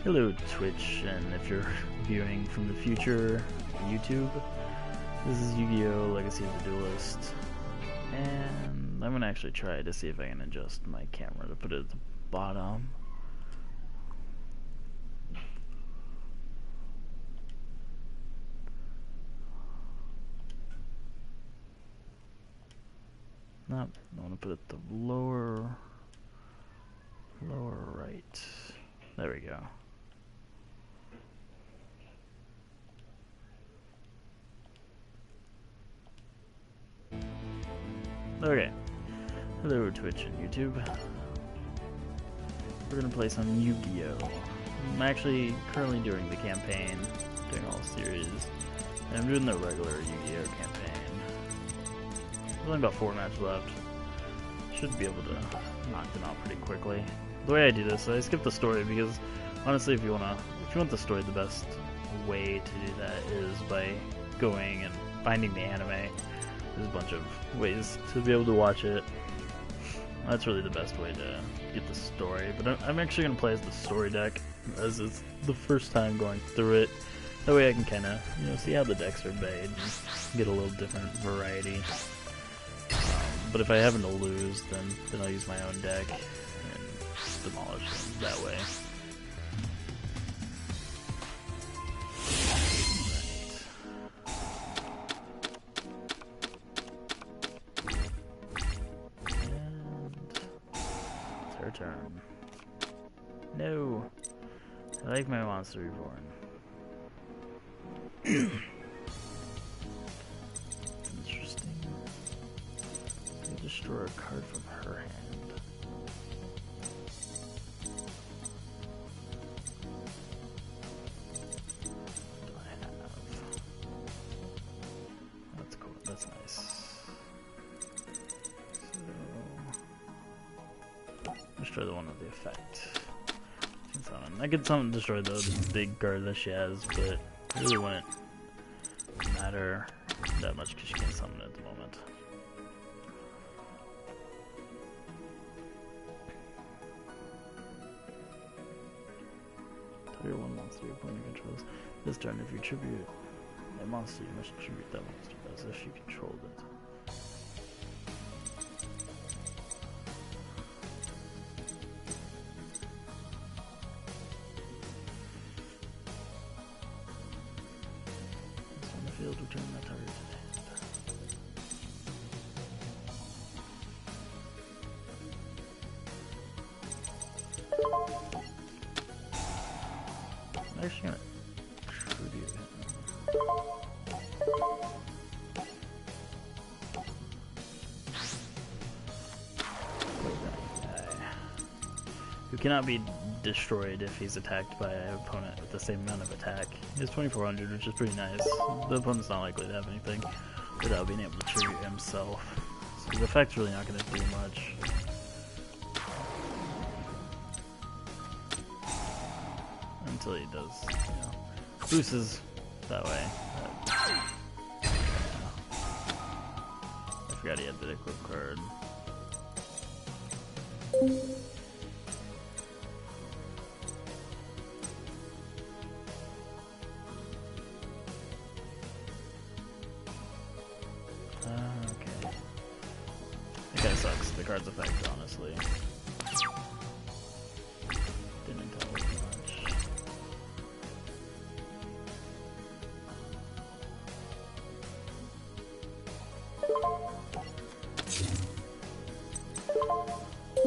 Hello Twitch, and if you're viewing from the future, YouTube, this is Yu-Gi-Oh! Legacy of the Duelist, and I'm gonna actually try to see if I can adjust my camera to put it at the bottom. Nope, I want to put it at the lower right. There we go. Okay. Hello Twitch and YouTube. We're gonna play some Yu-Gi-Oh! I'm actually currently doing the campaign, doing all series, and I'm doing the regular Yu-Gi-Oh! Campaign. There's only about 4 matches left. Should be able to knock them out pretty quickly. The way I do this, I skip the story because honestly, if you want the story, the best way to do that is by going and finding the anime. There's a bunch of ways to be able to watch it. That's really the best way to get the story. But I'm actually going to play as the story deck, as it's the first time going through it. That way I can kind of, see how the decks are made and get a little different variety. But if I happen to lose, then I'll use my own deck and demolish them that way. Turn. No! I like my Monster Reborn. Interesting. You destroy a card from her hand. What do I have? That's cool. That's nice. Destroy the one with the effect. I could destroy the big card that she has, but it really wouldn't matter that much because she can't summon it at the moment. Target one monster your opponent controls. This turn, if you tribute a monster, you must tribute that monster as if you controlled it. Return that target to the hand. I'm actually gonna tribute him. Who cannot be destroyed if he's attacked by an opponent with the same amount of attack. He has 2400, which is pretty nice. The opponent's not likely to have anything without being able to tribute himself. So the effect's really not going to do much. Until he does, boosts that way. I forgot he had the equip card. Okay. That kinda sucks, the card's effect, honestly. Didn't tell us much. A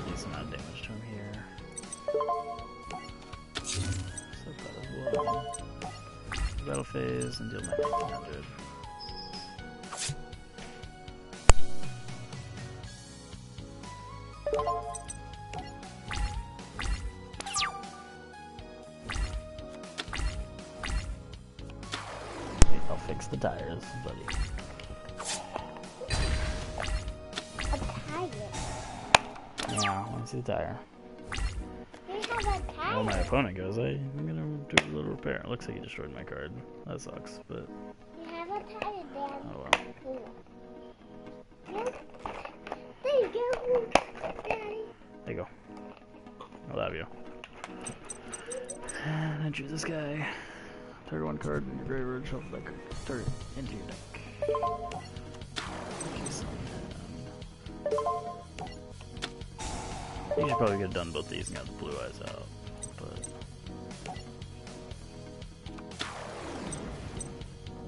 decent amount of damage to him here. Battle phase and deal my 1900. I'll fix the tires, buddy. A tire? Yeah, I see the tire. You have a tire? Well, my opponent goes, I'm gonna do a little repair. It looks like he destroyed my card. That sucks, but... You have a tire, Dad. oh well. There you go. this guy. Target one card in your graveyard, shuffle that target into your deck. You should probably get done both these and got the blue eyes out, but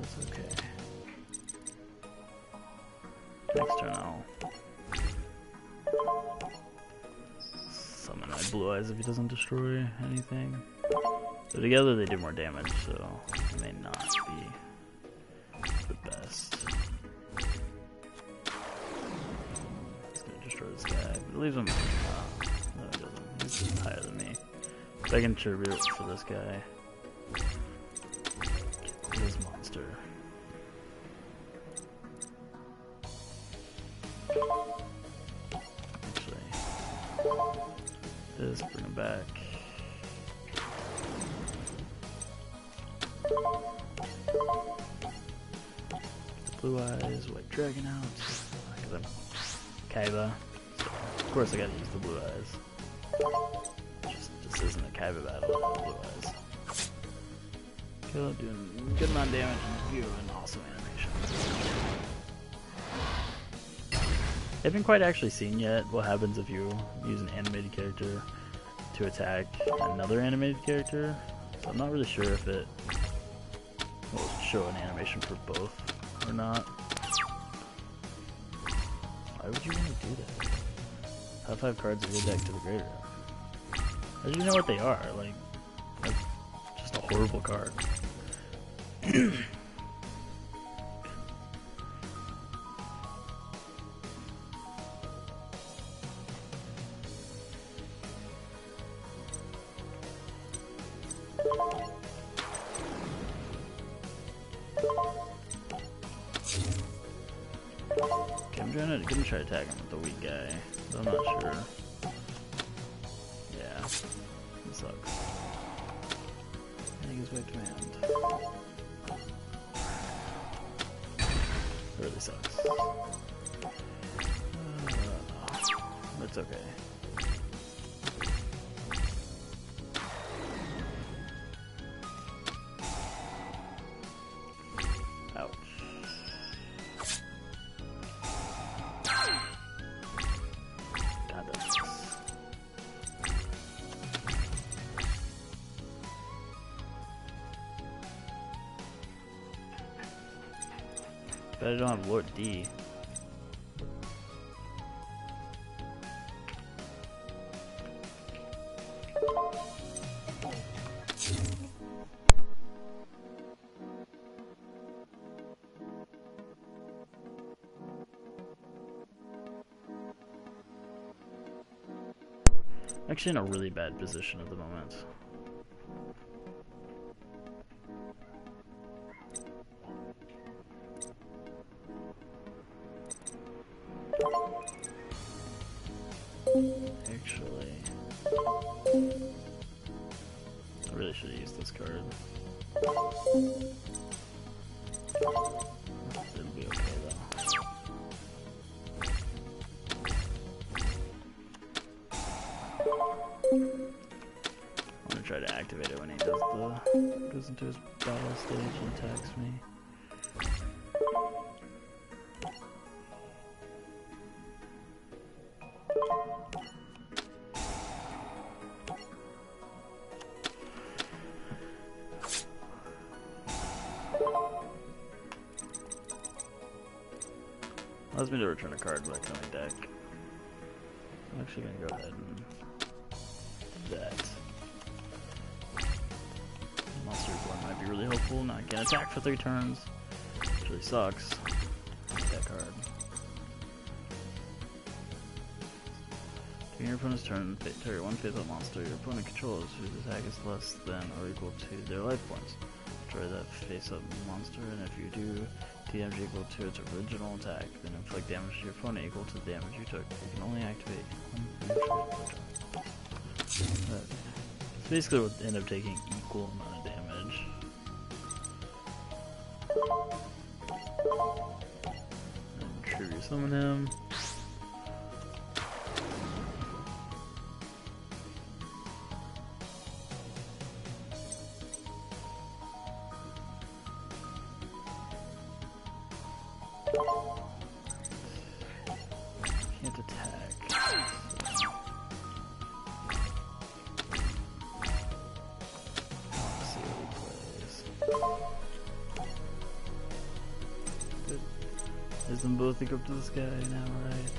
that's okay. Next turn I'll summon my blue eyes if he doesn't destroy anything. So together they do more damage, so it may not be the best. It's gonna destroy this guy, but it leaves him. No, it doesn't. He's higher than me. So I can tribute for this guy. This monster. Actually, this, bring him back. Blue eyes, white dragon out. Because I'm Kaiba. So of course I gotta use the blue eyes. This isn't a Kaiba battle without blue eyes. Kill, doing good amount of damage in view and awesome animation. I haven't quite actually seen yet what happens if you use an animated character to attack another animated character. So I'm not really sure if it will show an animation for both or not. Why would you want to do that? Top 5 cards of your deck to the graveyard. How do you know what they are? Like just a horrible card. Okay, I'm gonna try attacking with the weak guy, but I'm not sure. Yeah, it sucks. I think it's by command. It really sucks. It's okay. Ouch. God, that sucks. Bet I don't have Lord D. Actually in a really bad position at the moment. Actually, I really should have used this card. It'll be okay though. I'm gonna try to activate it when he goes into his battle stage and attacks me. Allows me to return a card back to my deck. I'm actually gonna go ahead and do that. Monster Reborn might be really helpful. Now I can attack for 3 turns, which really sucks. That card. During your opponent's turn, target one faithful monster your opponent controls whose attack is less than or equal to their life points. Destroy that face-up monster, and if you do, damage equal to its original attack, then inflict damage to your opponent equal to the damage you took. You can only activate one damage. So basically we'll end up taking equal amount of damage. And tribute summon him. Can't attack. Let's see what he plays. Good. Has them both think up to the sky now, right?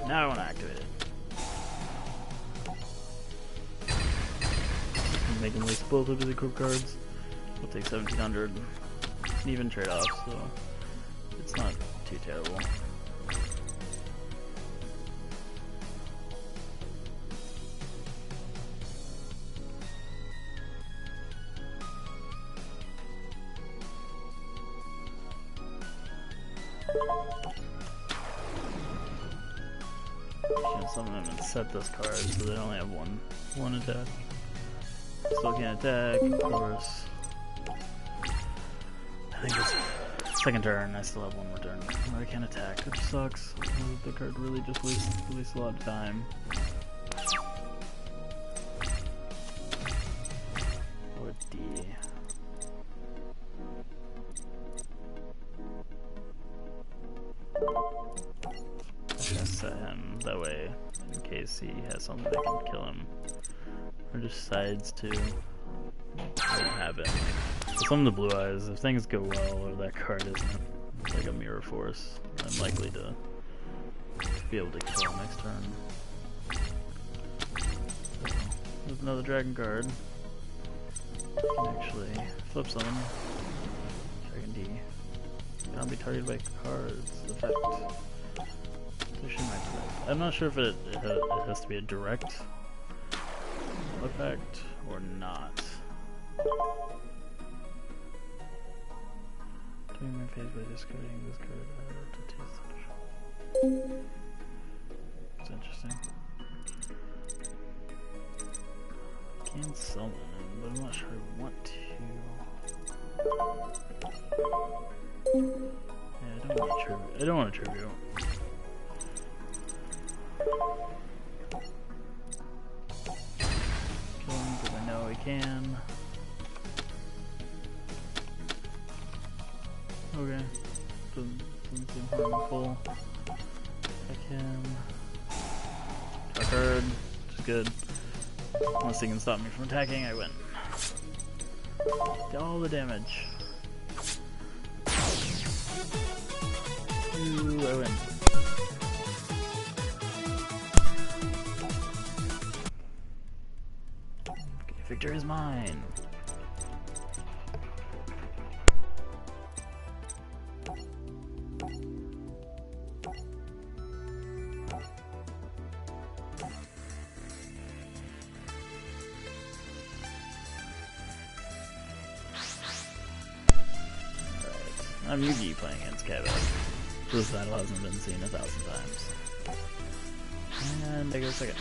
Now I want to activate it. Make him waste both of his equip cards. We'll take 1700. It's an even trade-off, so it's not too terrible. Should summon them and set this card so they only have one attack. Still can't attack, of course. I think it's second turn, I still have one more turn where I can't attack, which sucks. The card really just wastes a lot of time. Or D. I'm gonna set him that way in case he has something that can kill him. Or just sides too. I don't have it. Some of the blue eyes, if things go well or that card isn't like a mirror force, I'm likely to be able to kill him next turn. So, there's another dragon card. You can actually flip summon. Dragon D. Cannot be targeted by cards. Effect. I'm not sure if it has to be a direct effect or not. During my phase by discarding this card, I have to taste it. It's interesting. Can't summon him, but I'm not sure I want to. Yeah, I don't want to tribute. I don't want to tribute. Kill him because I know he can. Okay. Doesn't seem harmful. I can. Draw a card, which is good. Unless he can stop me from attacking, I win. All the damage. Ooh, I win. Okay, victory is mine. I'm Yugi playing against Kevin. This battle hasn't been seen 1,000 times. And I go second.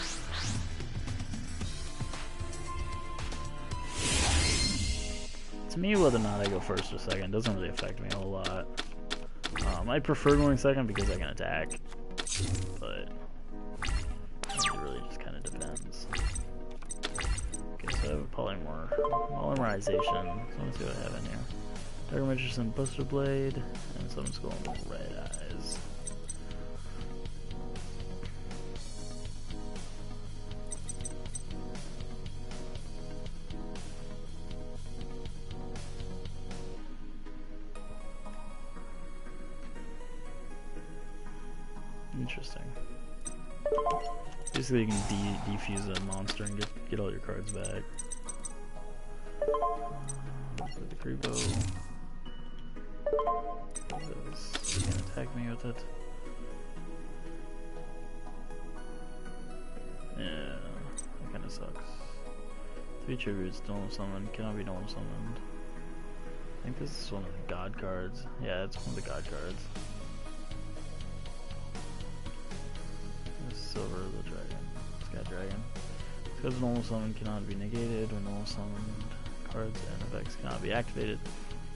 To me, whether or not I go first or second doesn't really affect me a whole lot. I prefer going second because I can attack, but it really just kind of depends. Okay, so I have a polymerization. So let's see what I have in here. Dark Magician, Buster Blade, and Summon Skull and Red Eyes. Interesting. Basically, you can defuse a monster and get all your cards back. With the Creepo. You can attack me with it. Yeah, that kinda sucks. 3 tributes, normal summon, cannot be normal summoned. I think this is one of the god cards. Yeah, it's one of the god cards. This is Silver the Dragon. Sky Dragon. Because normal summon cannot be negated, or normal summoned cards and effects cannot be activated.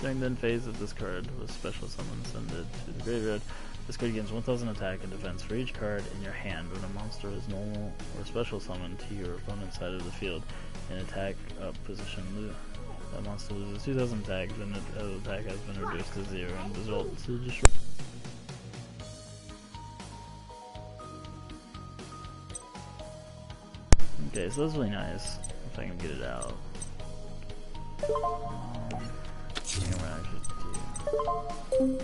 During the end phase of this card with special summon send it to the graveyard. This card gains 1000 attack and defense for each card in your hand when a monster is normal or special summoned to your opponent's side of the field in attack up position. That monster loses 2,000 tags and its attack has been reduced to 0 and results to destroy. Okay, so that's really nice. If I can get it out. I think I'm gonna actually do.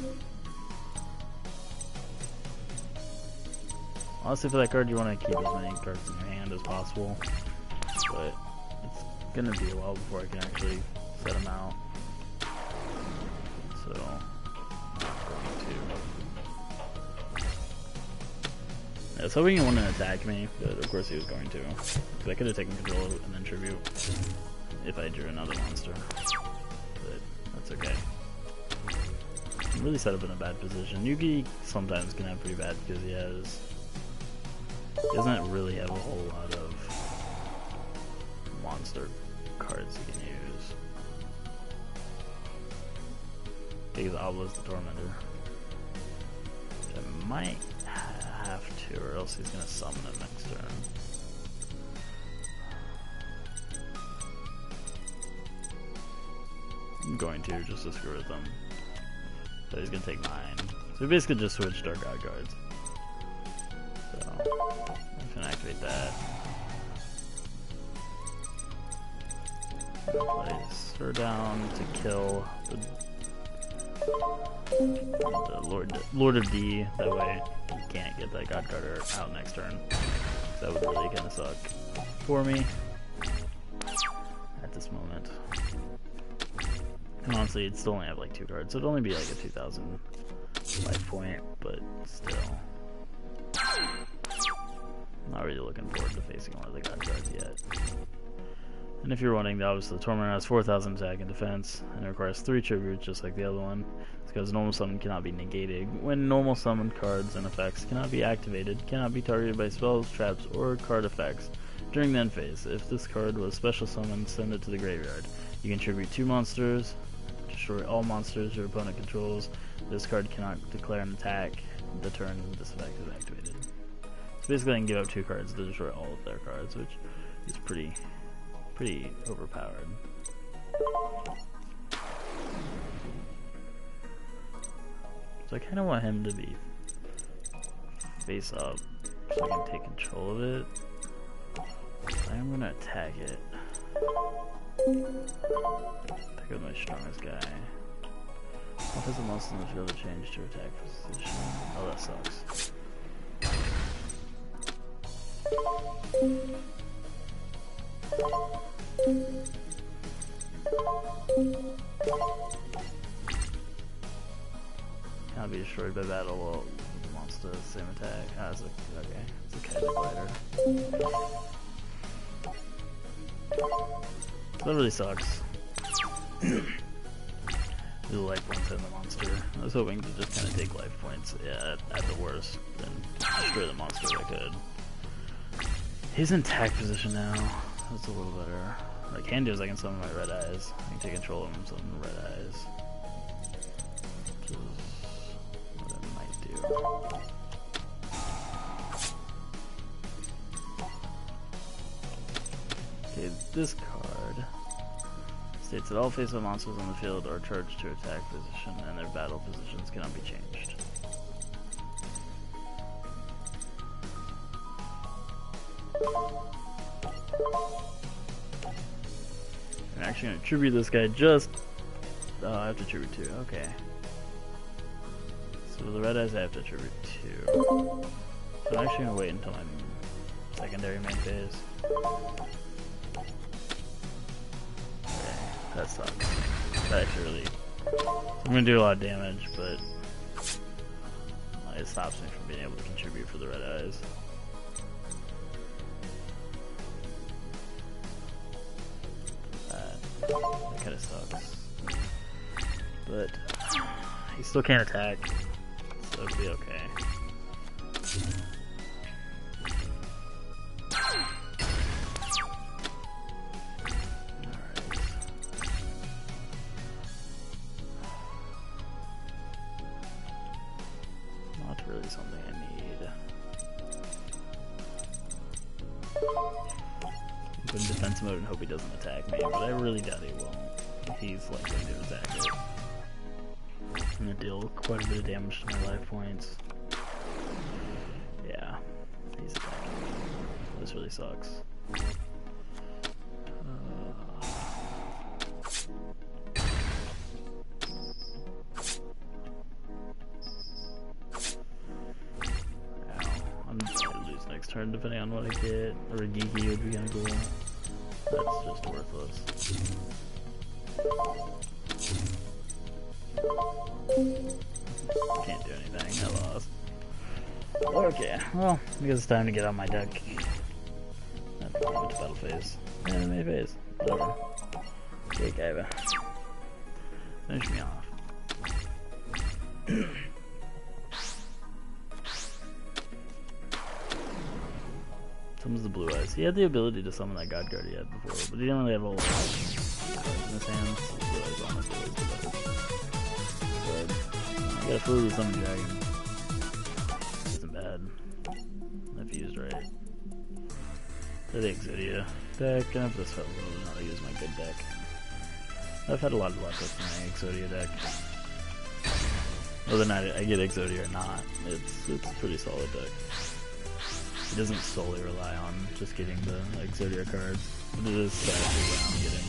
Honestly, for that card, you want to keep as many cards in your hand as possible, but it's gonna be a while before I can actually set them out. So, I was hoping he wouldn't attack me, but of course he was going to. Because I could have taken control and then tribute if I drew another monster, but that's okay. I'm really set up in a bad position. Yugi sometimes can have pretty bad because he doesn't really have a whole lot of monster cards he can use. Because Obelisk the Tormentor, which I might have to, or else he's gonna summon him next turn. I'm going to, just to screw with him. So he's gonna take mine. So we basically just switched our god cards. So I'm gonna activate that. Place her down to kill the Lord of D. That way you can't get that god card out next turn. That would really kind of suck for me at this moment. And honestly, it'd still only have like 2 cards, so it'd only be like a 2,000 life point, but still. Not really looking forward to facing one of the god cards yet. And if you're wondering, obviously the Tormentor has 4,000 attack and defense, and it requires 3 tributes just like the other one. It's because normal summon cannot be negated. When normal summon cards and effects cannot be activated, cannot be targeted by spells, traps, or card effects during the end phase. If this card was special summoned, send it to the graveyard. You can tribute 2 monsters, destroy all monsters your opponent controls. This card cannot declare an attack the turn this effect is activated. So basically I can give up 2 cards to destroy all of their cards, which is pretty overpowered. So I kind of want him to be face up so I can take control of it. I'm gonna attack it. Pick up my strongest guy. What has a monster in the field to change to attack position? Oh, that sucks. Cannot be destroyed by battle. Well, the monster has the same attack. Ah, it's okay. It's a casual fighter. That really sucks. The life points in the monster. I was hoping to just kind of take life points, yeah, at the worst, then destroy the monster if I could. He's in attack position now. That's a little better. What I can do is I can summon my red eyes. I can take control of him and summon the red eyes. Which is what I might do. Okay, this card states that all face-up monsters on the field are charged to attack position and their battle positions cannot be changed. I'm actually going to tribute this guy just... Oh, I have to tribute 2, okay. So the red eyes I have to tribute 2. So I'm actually going to wait until my secondary main phase. That sucks. That actually really... I'm gonna do a lot of damage, but it stops me from being able to contribute for the red eyes. That kinda sucks. But he still can't attack, so it'll be okay. Really something I need. Put in defense mode and hope he doesn't attack me, but I really doubt he won't. he's likely to attack it. I'm gonna deal quite a bit of damage to my life points. Yeah, he's attacking me. This really sucks. I'm gonna lose next turn depending on what I get. Or a Geeky would be kinda cool. That's just worthless. Can't do anything, I lost. Okay, well, I guess it's time to get on my deck. That's to battle phase. Anime phase. Whatever. Take over. Finish me off. Summons the blue eyes. He had the ability to summon that god card he had before, but he didn't really have a whole lot of cards in his hands. So blue eyes honestly was the best. I got a fluid summon dragon. Isn't bad. If used right. The Exodia deck, and I've just felt really not to use my good deck. I've had a lot of luck with my Exodia deck. Whether or not I get Exodia or not, it's a pretty solid deck. It doesn't solely rely on just getting the Exodia cards, but it is strategy around getting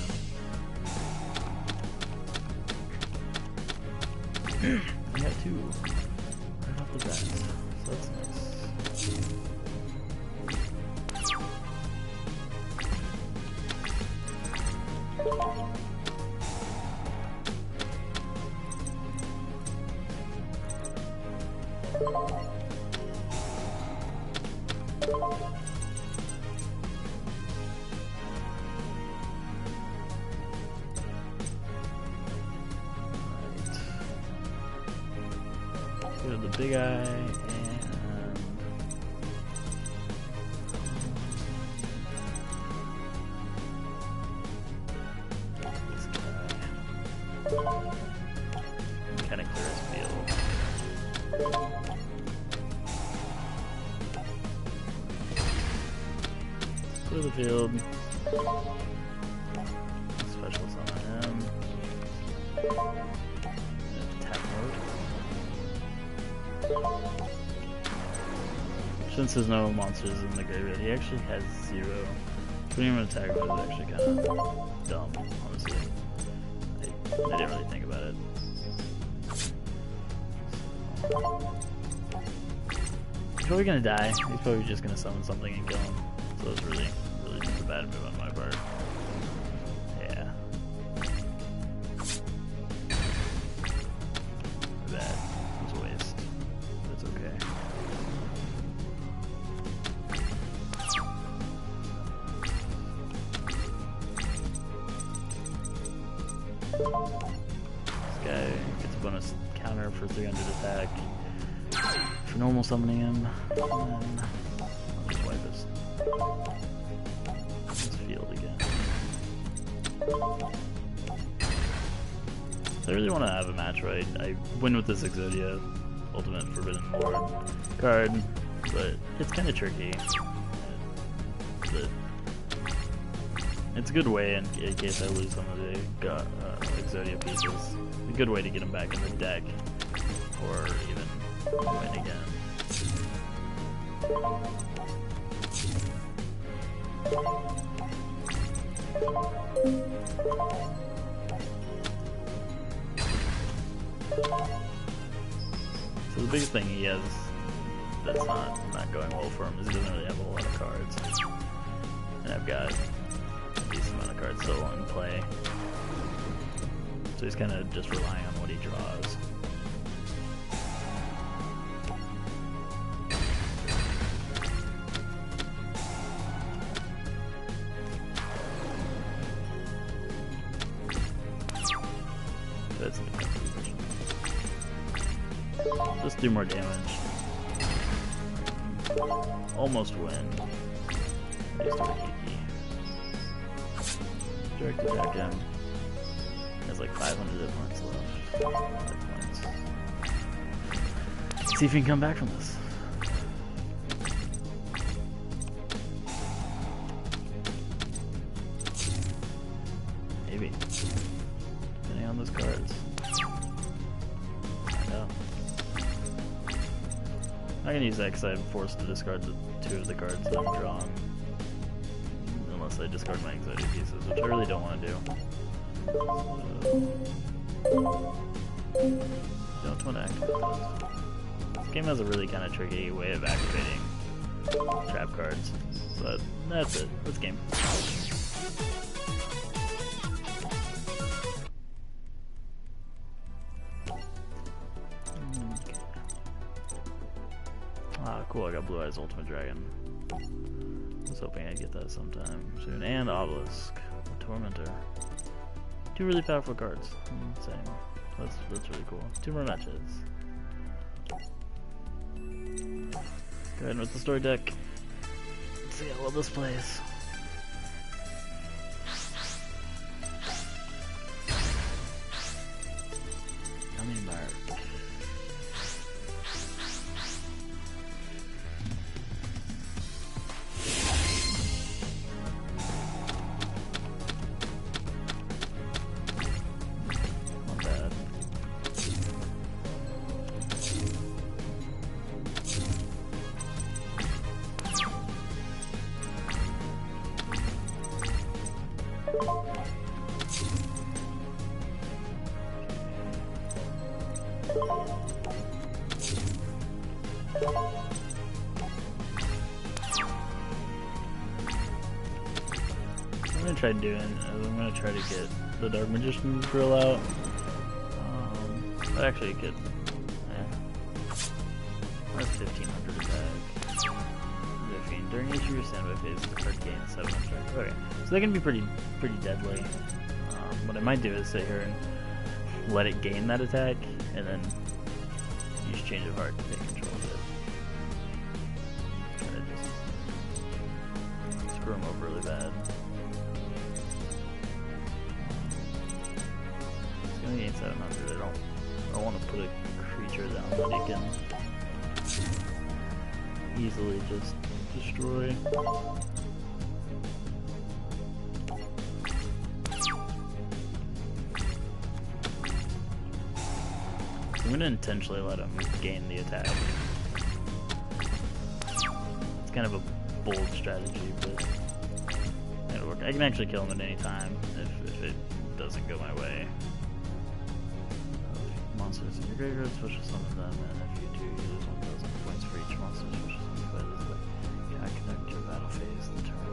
them. I got two right off the bat, so that's nice. Go to the big eye and this guy. Kind of clear his field. Clear the field. Special summon him. Attack mode. Since there's no monsters in the graveyard, he actually has 0. Putting him in attack mode is actually kind of dumb, honestly. I didn't really think about it. He's probably gonna die. He's probably just gonna summon something and kill him. So it's really just a bad move on my part. Yeah. Bad. It was a waste. But it's okay. This guy gets a bonus counter for 300 attack for normal summoning him. And then I'll just wipe his field again. I really want to have a match where I win with this Exodia Ultimate Forbidden Lord card, but it's kind of tricky. But it's a good way in case I lose some of the Exodia pieces. A good way to get them back in the deck, or even win again. So the biggest thing he has that's not going well for him is he doesn't really have a whole lot of cards. And I've got a decent amount of cards still in play. So he's kind of just relying on what he draws. That's a defensive position. Just do more damage. Almost win. Just do a Kiki. Direct attack him. Has like 500 hit points left. 5 points. See if he can come back from this. Maybe. cards. I know. I can use that because I'm forced to discard the 2 of the cards that I'm drawing. Unless I discard my anxiety pieces, which I really don't want to do. Don't want to activate those. This game has a really kind of tricky way of activating trap cards. But that's it. That's game. Ah, cool, I got Blue Eyes Ultimate Dragon. I was hoping I'd get that sometime soon. And Obelisk, a Tormentor. 2 really powerful cards. Same. That's really cool. 2 more matches. Go ahead with the story deck. Let's see how well this plays. Gummy Mark. I'm gonna try to get the Dark Magician drill out. But actually it could. That's 1500 attack. During each of your standby phase, the card gains 700. Okay, so they can be pretty deadly. What I might do is sit here and let it gain that attack, and then use Change of Heart to take control of it. Try to just screw them over really bad. It's gonna gain 700. I don't want to put a creature down that it can easily just destroy. I'm gonna intentionally let him gain the attack. It's kind of a bold strategy, but it'll work. I can actually kill him at any time if it doesn't go my way. Monsters in your graveyard, special summon them, and if you do, you lose 1,000 points for each monster special summon by this way. Can I connect your battle phase the turn?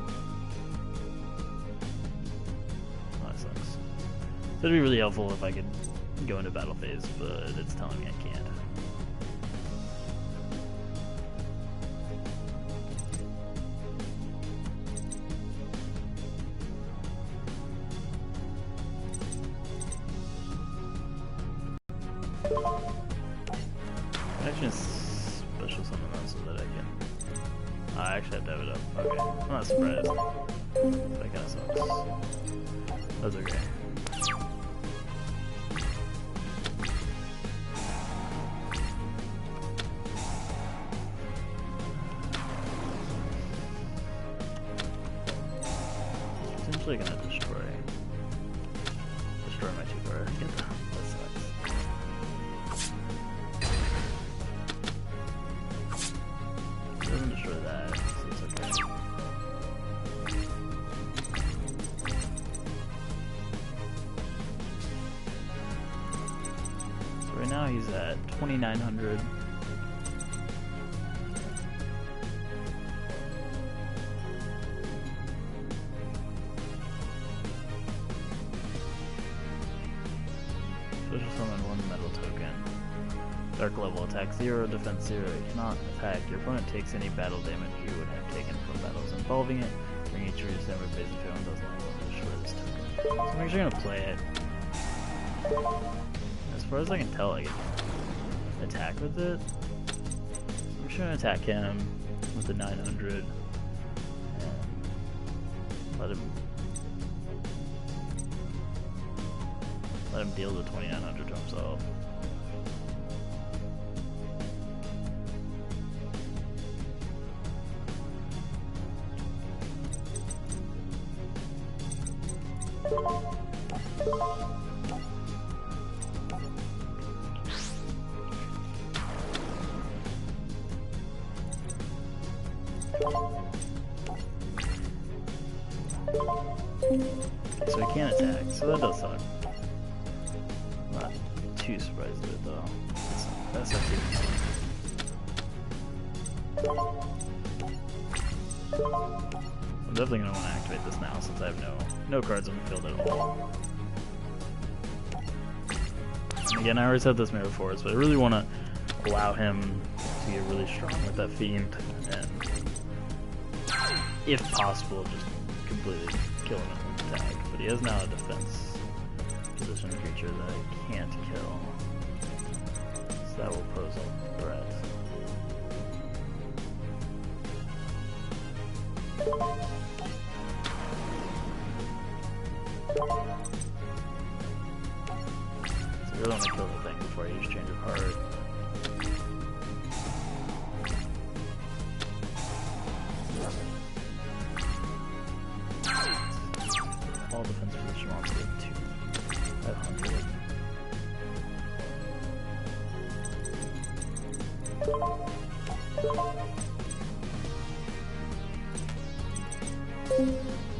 Oh, that sucks. So it'd be really helpful if I could go into battle phase, but it's telling me I can't. I actually special summon that so that I can. I actually have to have it up. Okay, I'm not surprised. That kind of sucks. That's okay. Essentially gonna destroy my 2 card. That sucks. It doesn't destroy that, so it's okay. So right now he's at 2,900. Special summon 1 metal token. Dark level attack 0, defense 0. It cannot attack. Your opponent takes any battle damage you would have taken from battles involving it. Bring each of your standby phase if your own doesn't want to destroy this token. So I'm actually gonna play it. As far as I can tell, I can attack with it. So I'm just gonna attack him with the 900 and let him deal the 2,900 to himself. Okay, so he can't attack, so that does suck. Not too surprised with it though. That's actually I'm definitely going to want to activate this now since I have no cards on the field at all. And again, I already said this maybe before, so I really want to allow him to get really strong with that Fiend, and if possible, just completely kill him with an attack. But he has now a defense position creature that I can't kill, so that will pose a threat. So you really want to kill the thing before you exchange a card. All defense position wants to get to 500.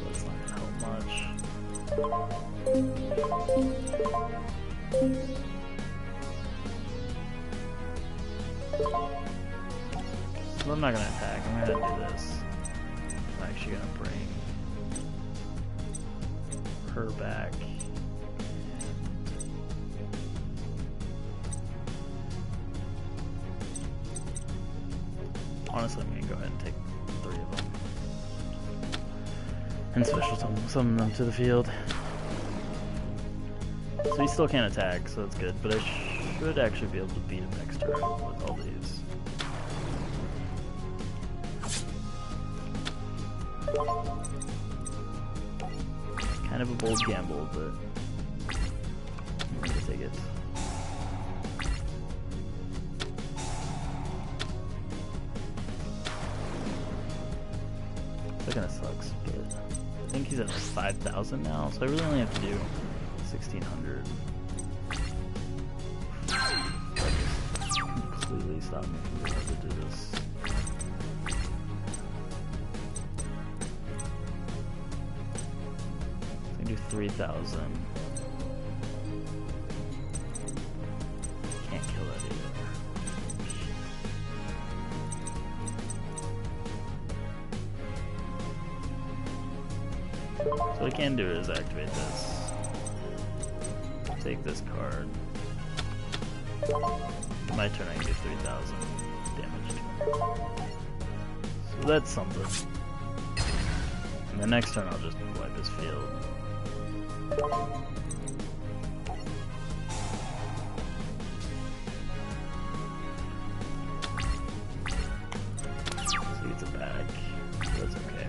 That's not gonna help much. So I'm not gonna attack, I'm gonna do this. I'm actually gonna bring her back. Honestly, I'm gonna go ahead and take 3 of them. And special summon them to the field. So he still can't attack, so that's good, but I should actually be able to beat him next turn with all these. Kind of a bold gamble, but I'm going to take it. That kind of sucks, but I think he's at 5,000 now, so I really only have to do 1,600. That just completely stopped me from being able to do this. I can do 3,000. Can't kill that either. So what I can do is activate this. Take this card. My turn I can do 3,000 damage to him. So that's something. And the next turn I'll just wipe his field. So he gets it back. That's okay.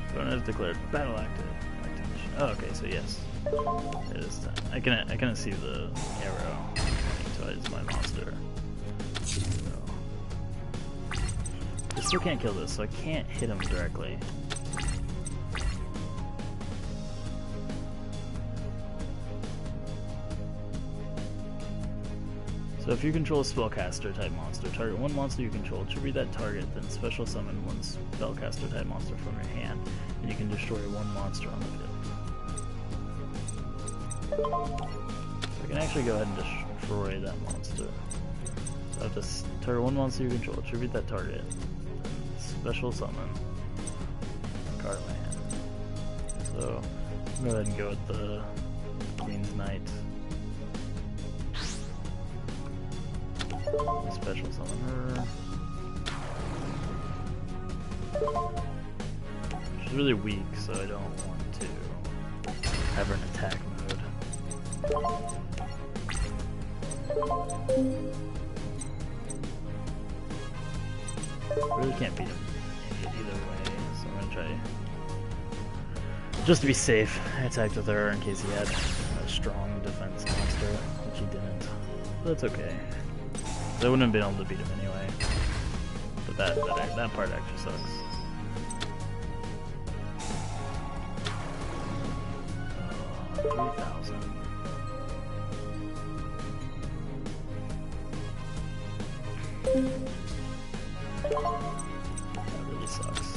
Opponent has declared battle activation. Oh, okay, so yes, it is time. I can see the arrow pointing towards my monster. So I still can't kill this, so I can't hit him directly. So if you control a spellcaster type monster, target one monster you control, tribute that target, then special summon one spellcaster type monster from your hand, and you can destroy one monster on the field. So I can actually go ahead and destroy that monster. So I have to target one monster you control, tribute that target, and special summon a card in my hand. So I'll go ahead and go with the Queen's Knight. Special summon her. She's really weak, so I don't want to have her in attack mode. Really can't beat him either way, so I'm gonna try. Just to be safe, I attacked with her in case he had a strong defense monster, which he didn't. That's okay. I wouldn't have been able to beat him anyway. But that part actually sucks. 3,000. That really sucks.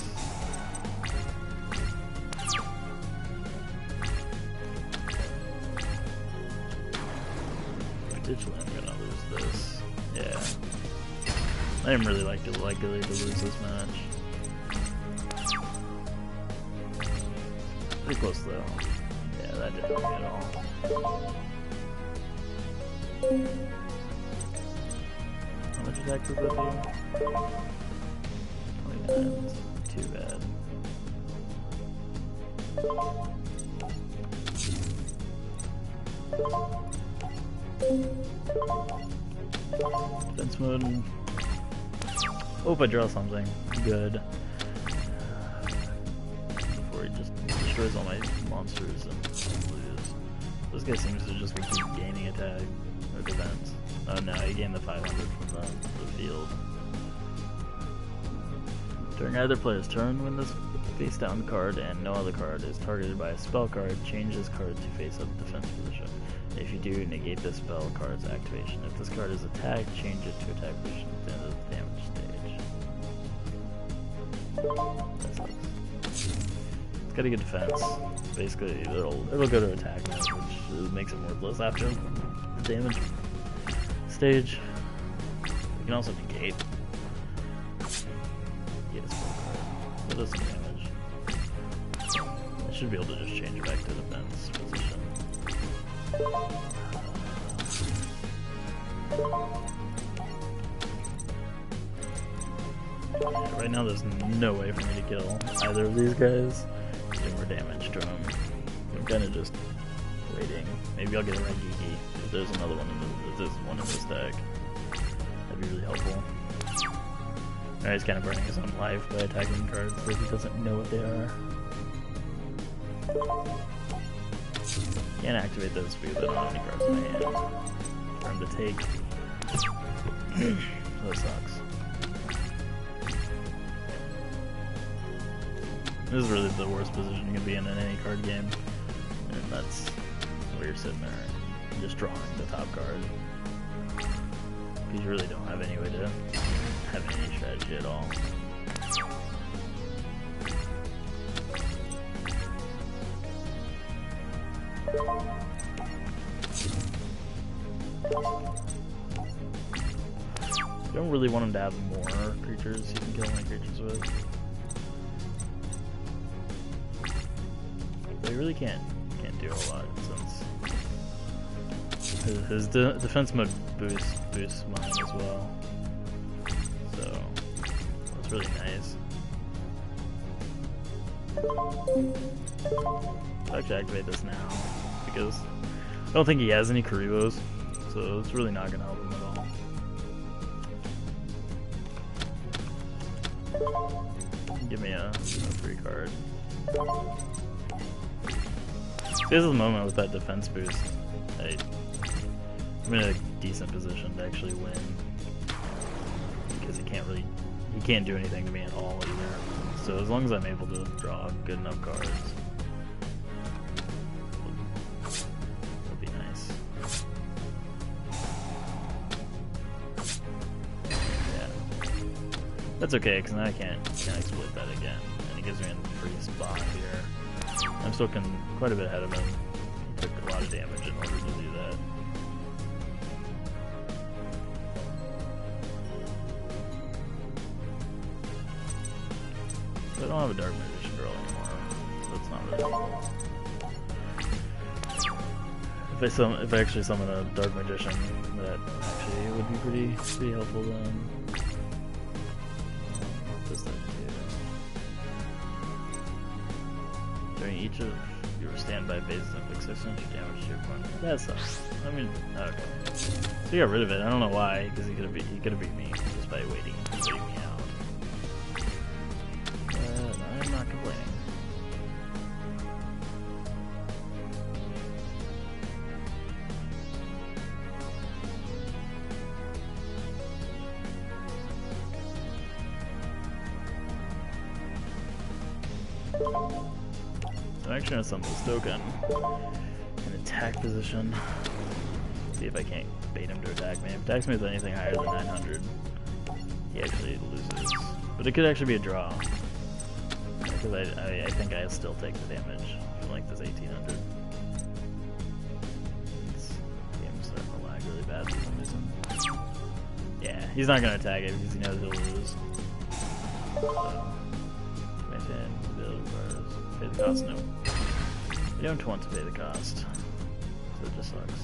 Potentially I'm gonna lose this. Yeah. I didn't really likely to lose this match. Pretty close though. Yeah, that didn't help me at all. How much attack did that do? 29. Too bad. Defense mode. Hope I draw something good before he just destroys all my monsters and lose. This guy seems to just keep gaining attack or defense. Oh no, he gained the 500 from the field. During either player's turn, when this face down card and no other card is targeted by a spell card, change this card to face up defense position. If you do, negate the spell card's activation. If this card is attacked, change it to attack position at the end of the damage stage. That sucks. It's got a good defense. Basically, it'll go to attack mode, which makes it worthless after the damage stage. You can also negate. Yes, that does some damage. I should be able to just change it back to defense position. Yeah, right now there's no way for me to kill either of these guys. Do more damage to them. I'm kind of just waiting. Maybe I'll get a Rangigi if there's another one if there's one in this deck. That'd be really helpful. Alright, he's kind of burning his own life by attacking cards so he doesn't know what they are. Can't activate those because I don't have any cards in my hand for him to take. That sucks. This is really the worst position you can be in any card game. And that's where you're sitting there and just drawing the top card. Because you really don't have any way to have any strategy at all. You don't really want him to have more creatures you can kill my creatures with. But he really can't do a lot since his defense mode boosts mine as well. So that's really nice. I'll actually activate this now because I don't think he has any Karibos, so it's really not gonna help him at all. Give me a free card. This is the moment with that defense boost. I'm in a decent position to actually win because he can't do anything to me at all either. So as long as I'm able to draw good enough cards, it'll be nice. Yeah, that's okay because now I can't exploit that again, and it gives me a free spot here. I'm still quite a bit ahead of him. He took a lot of damage in order to do that. So I don't have a Dark Magician Girl anymore, so that's not really helpful. If I actually summon a Dark Magician, that actually would be pretty helpful then. What does that do? During each of your standby phases, inflict 6 damage to your opponent. That sucks. I mean, okay. So he got rid of it. I don't know why, because he could have beat me just by waiting me out. But I'm not complaining. So I'm actually gonna summon this token in attack position. See if I can't bait him to attack me. If he attacks me with anything higher than 900, he actually loses. But it could actually be a draw. Because I think I still take the damage from like this 1800. This game's starting to lag really bad for some reason. Yeah, he's not gonna attack it because he knows he'll lose. So, maintain the ability requires pay the cost. No. You don't want to pay the cost. So it just sucks.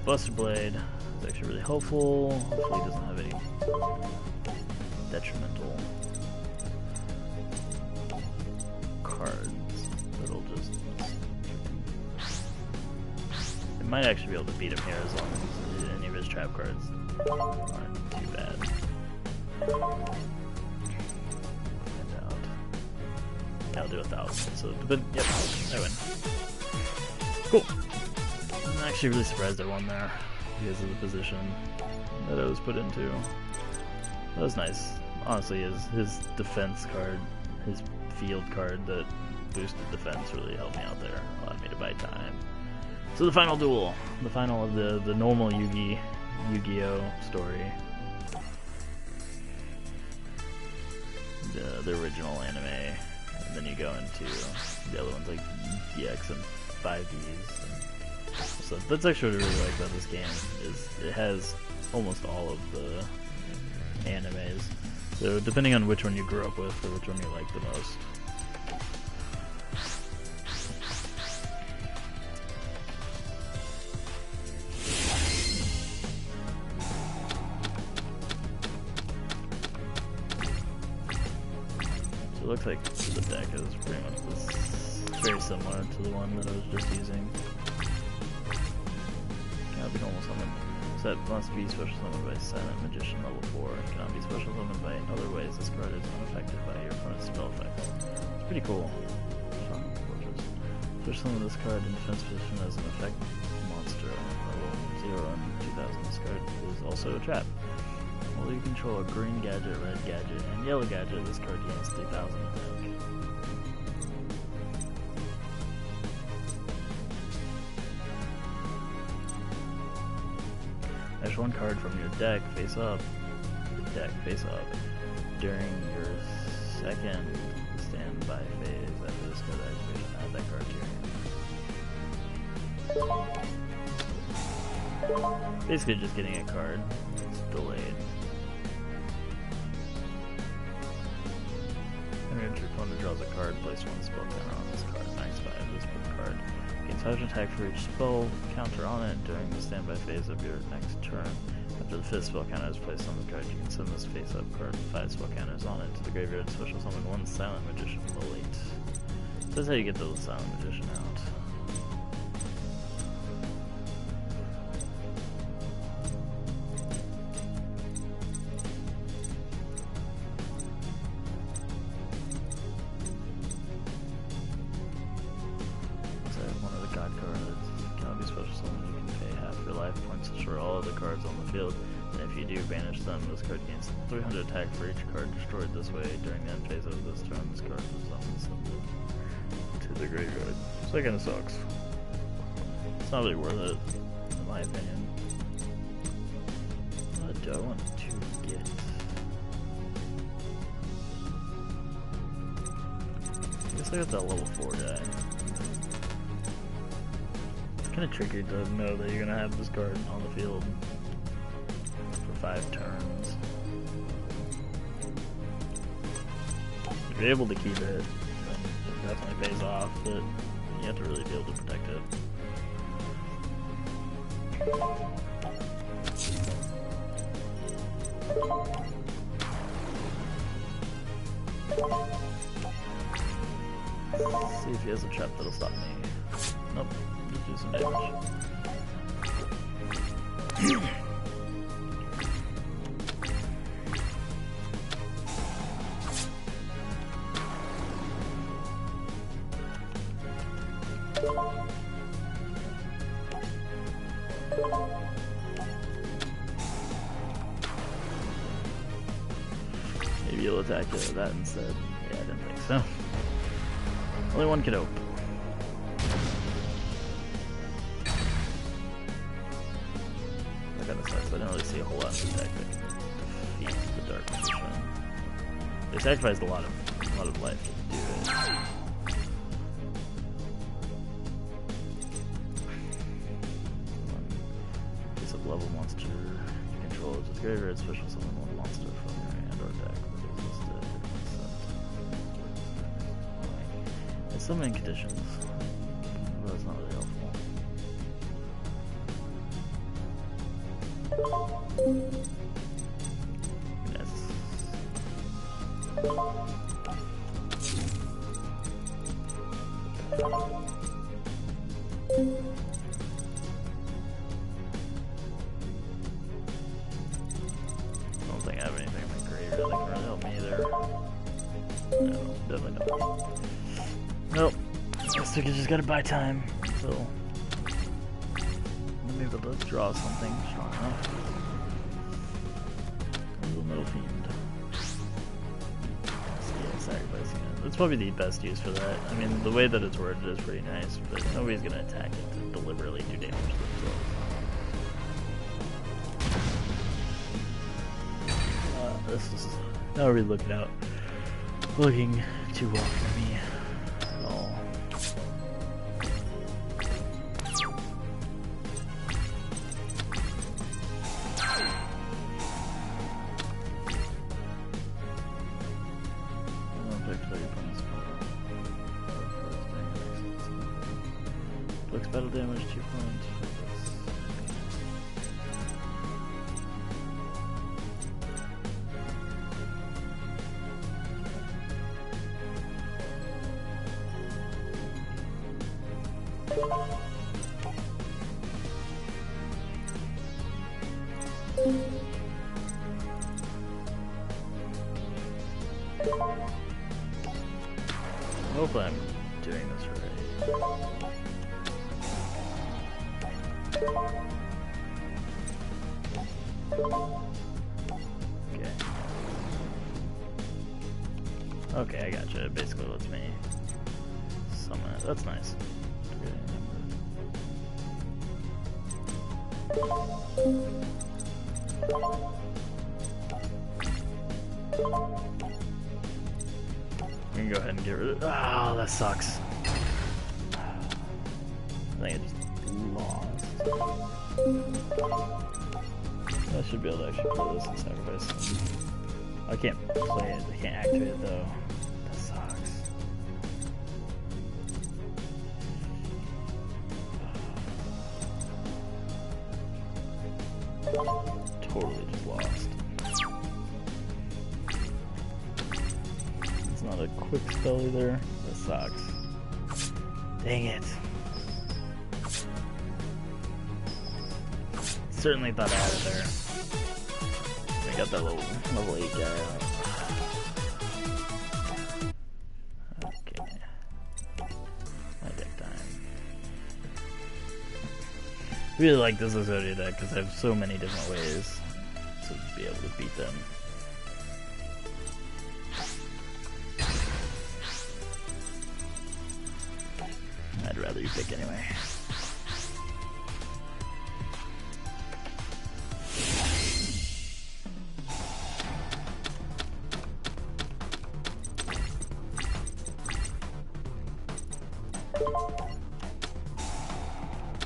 Buster Blade is actually really helpful. Hopefully he doesn't have any detrimental cards that'll just... It might actually be able to beat him here as long as any of his trap cards aren't too bad. Find out. Yeah, I'll do 1,000. So, but yep, I win. Cool. I'm actually really surprised I won there because of the position that I was put into. That was nice. Honestly, his defense card, his field card that boosted defense really helped me out there. Allowed me to buy time. So the final duel. The final of the normal Yu-Gi-Oh story. The original anime. And then you go into the other ones like EX and 5Ds. So that's actually what I really like about this game, is it has almost all of the animes. So depending on which one you grew up with or which one you like the most. So it looks like the deck is pretty much this, very similar to the one that I was just using. Cannot be normal summon. Set must be special summoned by Silent Magician level 4. Cannot be special summoned by other ways. This card is unaffected by your opponent's spell effects. It's pretty cool. Special summon this card in defense position as an effect monster level 0 and 2000. This card is also a trap. While you control a green gadget, red gadget, and yellow gadget, this card gains 3000 attack. There's one card from your deck face up. During your second standby phase after this card activation, add that card to your hand. Basically just getting a card. It's delayed. When your opponent draws a card, place one spell counter on this card. Max 5. This card gains 5 attack for each spell counter on it during the standby phase of your next turn. After the 5th spell counter is placed on the card, you can send this face-up card with 5 spell counters on it to the graveyard and special summon one Silent Magician level 8. So that's how you get the Silent Magician out. Field, and if you do banish them, this card gains 300 attack for each card destroyed this way during the end phase of this turn. This card is summoned to the graveyard. So that kind of sucks. It's not really worth it, in my opinion. What do I want to get? I guess I got that level 4 guy. It's kind of tricky to know that you're gonna have this card on the field 5 turns. If you're able to keep it, then it definitely pays off, but you have to really be able to protect it. Let's see if he has a trap that'll stop me. Nope, just do some damage. Maybe you'll attack it with that instead. Yeah, I didn't think so. Only one can open. That kind of sucks, but I didn't really see a whole lot of the deck that defeats the Dark Magician. They sacrificed a lot of life to do it. Piece of level monster you control is with graveyard special summon one monster from your hand or deck that is listed. It's summoning conditions. But that's not really helpful. Yes. I don't think I have anything in my graveyard that can really help me either. No, definitely not. Nope. Looks like I just gotta buy time. So maybe able to draw something strong enough. A little Metal Fiend. Yeah, sacrificing it. That's probably the best use for that. I mean, the way that it's worded is pretty nice, but nobody's gonna attack it to deliberately do damage to themselves. This is not really looking too well for me at all. Looks battle damage 2 points. I hope I'm doing this right. Okay. Okay, I gotcha. It basically lets me summon it. That's nice. We can go ahead and get rid of it. Oh, that sucks. I think I just lost. I should be able to actually play this and sacrifice some. I can't play it. I can't activate it though. That sucks. Totally just lost. It's not a quick spell either. That sucks. Dang it. Certainly thought I had it there. I got that little level 8 guy out. Okay. My deck time. I really like this Exodia deck because I have so many different ways to be able to beat them. I'd rather you pick anyway.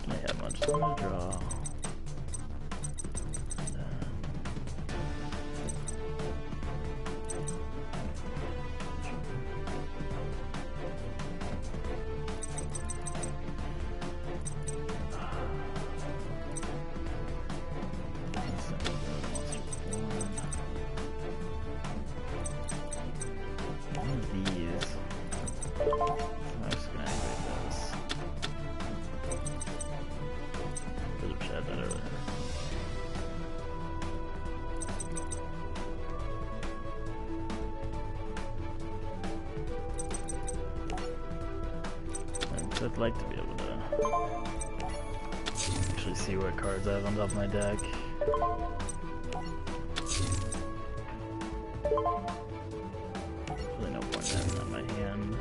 I have much to draw. I'd like to be able to actually see what cards I have on top of my deck. There's really no point in having that in my hand.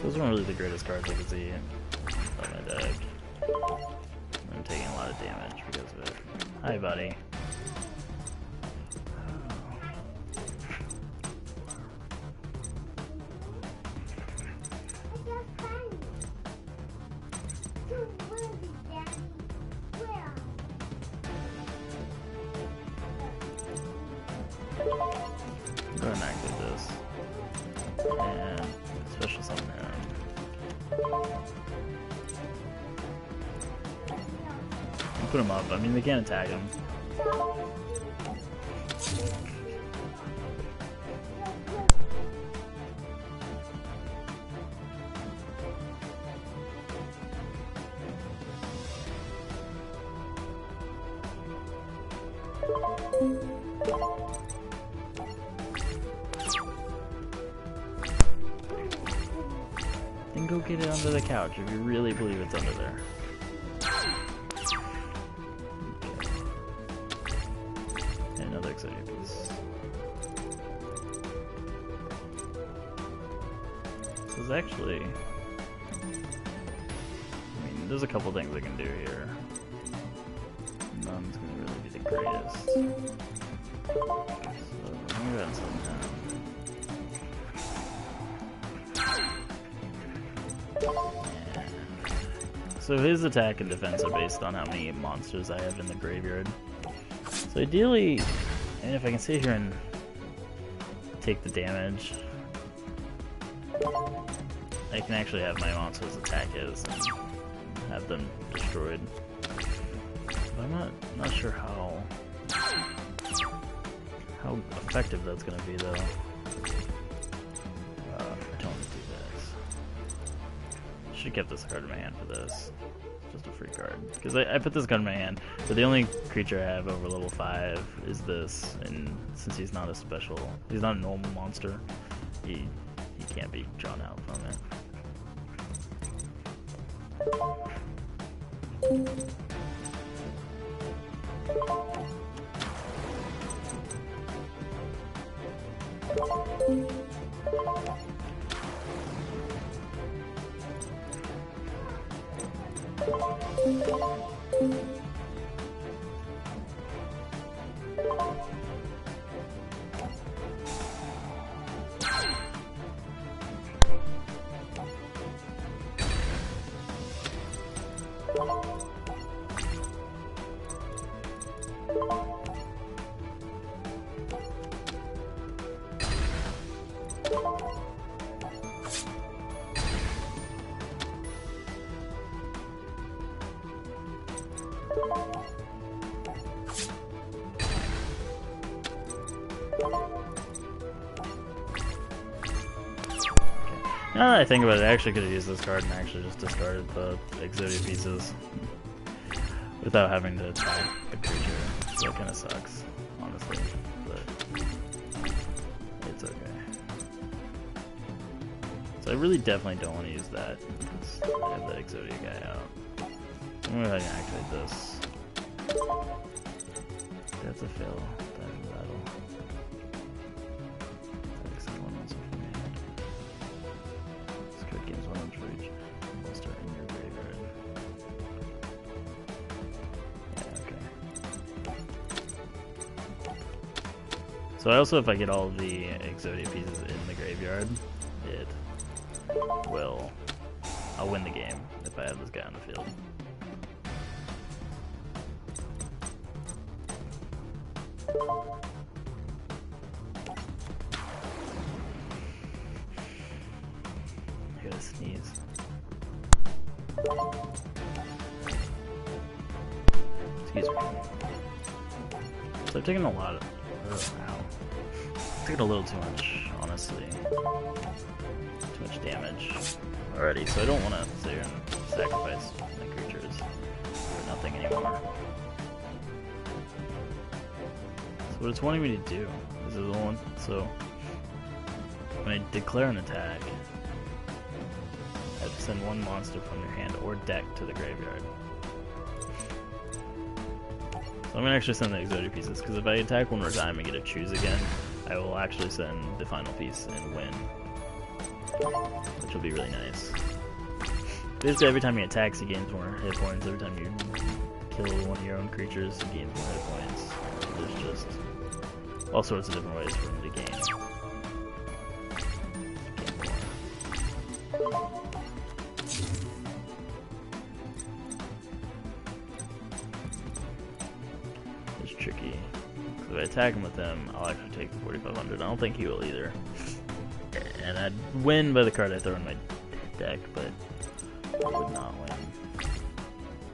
Those weren't really the greatest cards I could see on my deck. I'm taking a lot of damage because of it. Hi, buddy. Go ahead and activate this. And special summon him. Put him up. I mean, they can't attack him. Then go get it under the couch if you really believe it's under there. And another exciting piece. This is actually... I mean, there's a couple things I can do here. None's gonna really be the greatest. So, let me go ahead and set him down. So his attack and defense are based on how many monsters I have in the graveyard. So ideally, and if I can sit here and take the damage, I can actually have my monsters attack his and have them destroyed. But I'm not sure how effective that's gonna be though. I don't do this. Should have kept this card in my hand for this. Just a free card. Because I put this card in my hand, but the only creature I have over level 5 is this, and since he's not a special, he's not a normal monster, he can't be drawn out from it. Now that I think about it, I actually could have used this card and actually just discarded the Exodia pieces without having to attack a creature. So it kind of sucks, honestly, but it's okay. So I really definitely don't want to use that because I have that Exodia guy out. I'm gonna go ahead and activate this. That's a fail. Diving battle. Games 1 for each monster in your graveyard. Yeah, okay. So also, if I get all of the Exodia pieces in the graveyard, I'll win the game if I have this guy on the field. I gotta sneeze. Excuse me. So I've taken a lot of... I've taken a little too much, honestly. Too much damage already, so I don't want to sit here and sacrifice my creatures for nothing anymore. So what it's wanting me to do is the one. So when I declare an attack, I have to send one monster from your hand or deck to the graveyard. So I'm gonna actually send the Exodia pieces, because if I attack one more time and get to choose again, I will actually send the final piece and win, which will be really nice. Basically, every time he attacks, he gains more hit points. Every time you kill one of your own creatures, he gains more hit points. So there's just all sorts of different ways for him to gain. It's tricky. If I attack him with them, I'll actually take the 4,500. I don't think he will either. And I'd win by the card I throw in my deck, but I would not win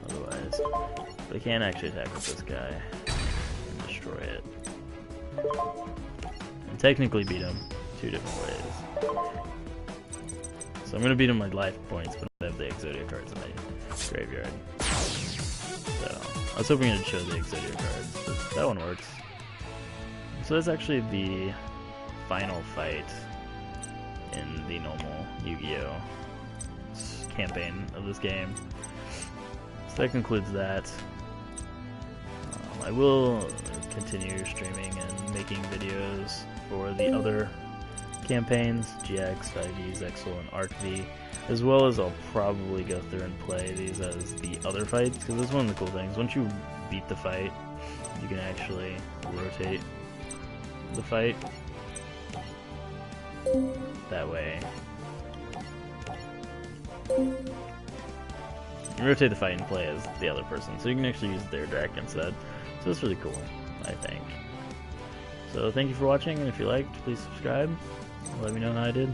otherwise. But I can actually attack with this guy and destroy it. And technically beat him 2 different ways. So I'm going to beat him with life points, but I have the Exodia cards in my graveyard. So I was hoping it'd show the Exodia cards, but that one works. So that's actually the final fight in the normal Yu-Gi-Oh! Campaign of this game. So that concludes that. I will continue streaming and making videos for the other campaigns, GX, 5e, Zexal, and ArcV, as well as I'll probably go through and play these as the other fights, because that's one of the cool things. Once you beat the fight, you can actually rotate the fight. That way, you can rotate the fight and play as the other person, so you can actually use their deck instead. So it's really cool, I think. So thank you for watching, and if you liked, please subscribe. Let me know how I did.